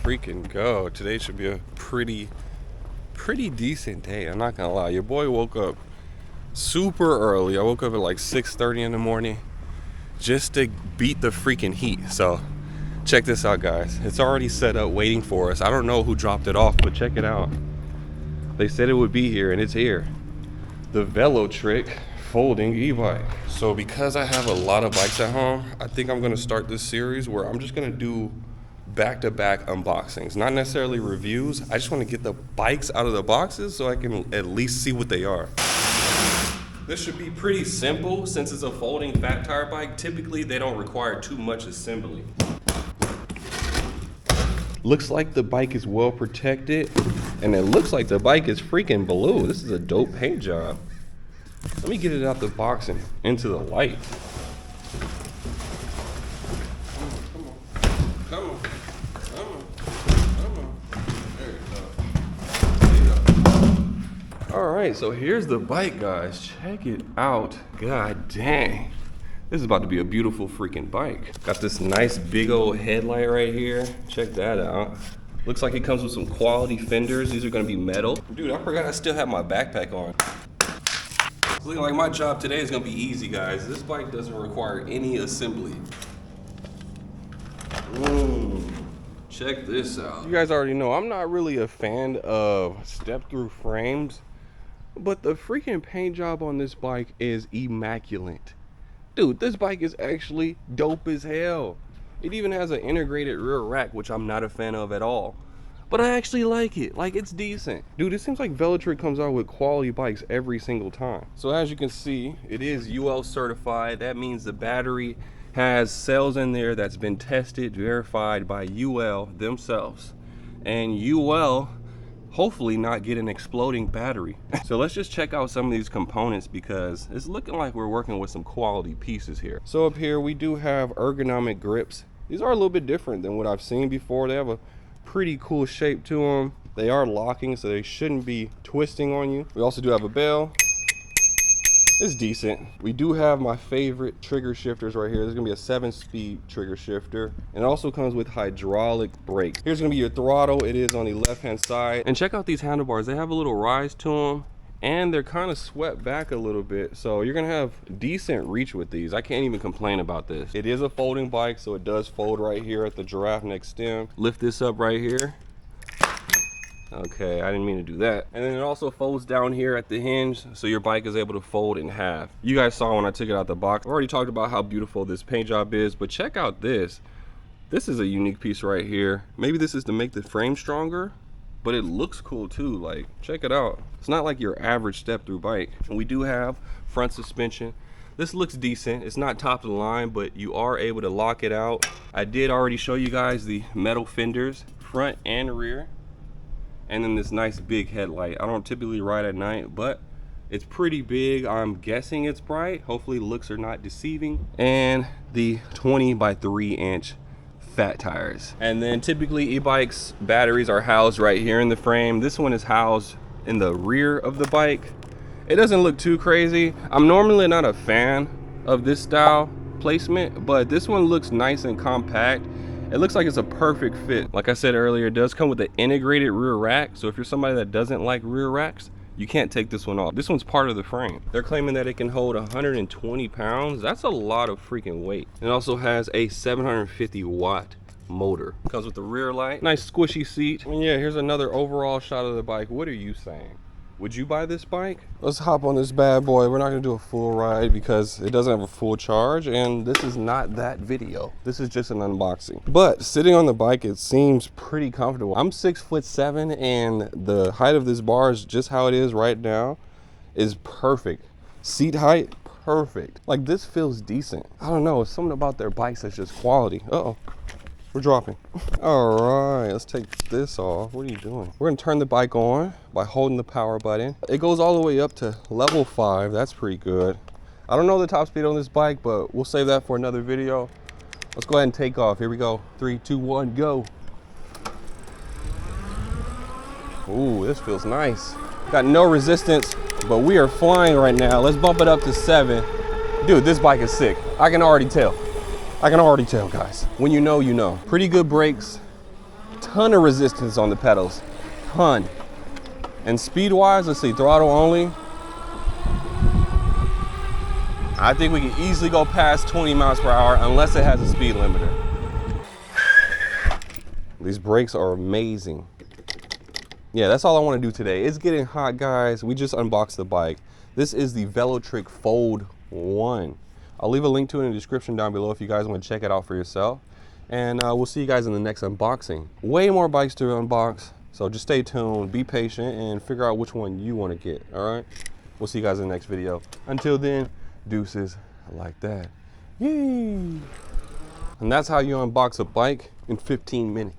freaking go. Today should be a pretty decent day. I'm not gonna lie. Your boy woke up super early. I woke up at like 6:30 in the morning just to beat the freaking heat. So check this out, guys. It's already set up waiting for us. I don't know who dropped it off, but check it out. They said it would be here, and it's here. The Velo Trick folding e-bike. So because I have a lot of bikes at home, I think I'm gonna start this series where I'm just gonna do back-to-back unboxings, not necessarily reviews. I just want to get the bikes out of the boxes so I can at least see what they are. This should be pretty simple since it's a folding fat tire bike. Typically they don't require too much assembly. Looks like the bike is well protected, and it looks like the bike is freaking blue. This is a dope paint job. Let me get it out the box and into the light. Come on. All right, so here's the bike, guys. Check it out. God dang. This is about to be a beautiful freaking bike. Got this nice big old headlight right here. Check that out. Looks like it comes with some quality fenders. These are gonna be metal. Dude, I forgot I still have my backpack on. It's looking like my job today is gonna be easy, guys. This bike doesn't require any assembly. Check this out. You guys already know I'm not really a fan of step-through frames, but the freaking paint job on this bike is immaculate. Dude, this bike is actually dope as hell. It even has an integrated rear rack, which I'm not a fan of at all. But I actually like it. Like, it's decent. Dude, it seems like Velotric comes out with quality bikes every single time. So as you can see, it is UL certified. That means the battery has cells in there that's been tested, verified by UL themselves. And UL hopefully not get an exploding battery. So let's just check out some of these components because it's looking like we're working with some quality pieces here. So up here we do have ergonomic grips. These are a little bit different than what I've seen before. They have a pretty cool shape to them. They are locking, so they shouldn't be twisting on you. We also do have a bell. It's decent. We do have my favorite trigger shifters right here. There's gonna be a 7-speed trigger shifter, and it also comes with hydraulic brakes. Here's gonna be your throttle. It is on the left-hand side. And check out these handlebars. They have a little rise to them, and they're kind of swept back a little bit, so you're gonna have decent reach with these. I can't even complain about this. It is a folding bike, so it does fold right here at the giraffe neck stem. Lift this up right here. Okay, I didn't mean to do that. And then it also folds down here at the hinge, so your bike is able to fold in half. You guys saw when I took it out the box. I've already talked about how beautiful this paint job is, but check out this. This is a unique piece right here. Maybe this is to make the frame stronger, but it looks cool too. Like, check it out. It's not like your average step-through bike. And we do have front suspension. This looks decent. It's not top of the line, but you are able to lock it out. I did already show you guys the metal fenders, front and rear. And then this nice big headlight. I don't typically ride at night, but it's pretty big. I'm guessing it's bright. Hopefully looks are not deceiving. And the 20x3-inch fat tires. And then typically e-bikes batteries are housed right here in the frame. This one is housed in the rear of the bike. It doesn't look too crazy. I'm normally not a fan of this style placement, but this one looks nice and compact. It looks like it's a perfect fit. Like I said earlier, it does come with an integrated rear rack. So if you're somebody that doesn't like rear racks, you can't take this one off. This one's part of the frame. They're claiming that it can hold 120 pounds. That's a lot of freaking weight. It also has a 750 watt motor. Comes with the rear light, nice squishy seat. And yeah, here's another overall shot of the bike. What are you saying? Would you buy this bike? Let's hop on this bad boy. We're not gonna do a full ride because it doesn't have a full charge, and this is not that video. This is just an unboxing. But sitting on the bike, it seems pretty comfortable. I'm 6'7", and the height of this bar is just how it is right now is perfect. Seat height, perfect. Like, this feels decent. I don't know, it's something about their bikes that's just quality. Uh-oh. We're dropping. All right, let's take this off. What are you doing? We're gonna turn the bike on by holding the power button. It goes all the way up to level 5. That's pretty good. I don't know the top speed on this bike, but we'll save that for another video. Let's go ahead and take off. Here we go. 3, 2, 1, go. Ooh, this feels nice. Got no resistance, but we are flying right now. Let's bump it up to 7. Dude, this bike is sick. I can already tell. I can already tell, guys. When you know, you know. Pretty good brakes, ton of resistance on the pedals, ton. And speed wise, let's see, throttle only. I think we can easily go past 20 miles per hour unless it has a speed limiter. These brakes are amazing. Yeah, that's all I want to do today. It's getting hot, guys. We just unboxed the bike. This is the Velotric Fold 1. I'll leave a link to it in the description down below if you guys want to check it out for yourself. And we'll see you guys in the next unboxing. Way more bikes to unbox, so just stay tuned, be patient, and figure out which one you want to get, all right? We'll see you guys in the next video. Until then, deuces like that. Yay! And that's how you unbox a bike in 15 minutes.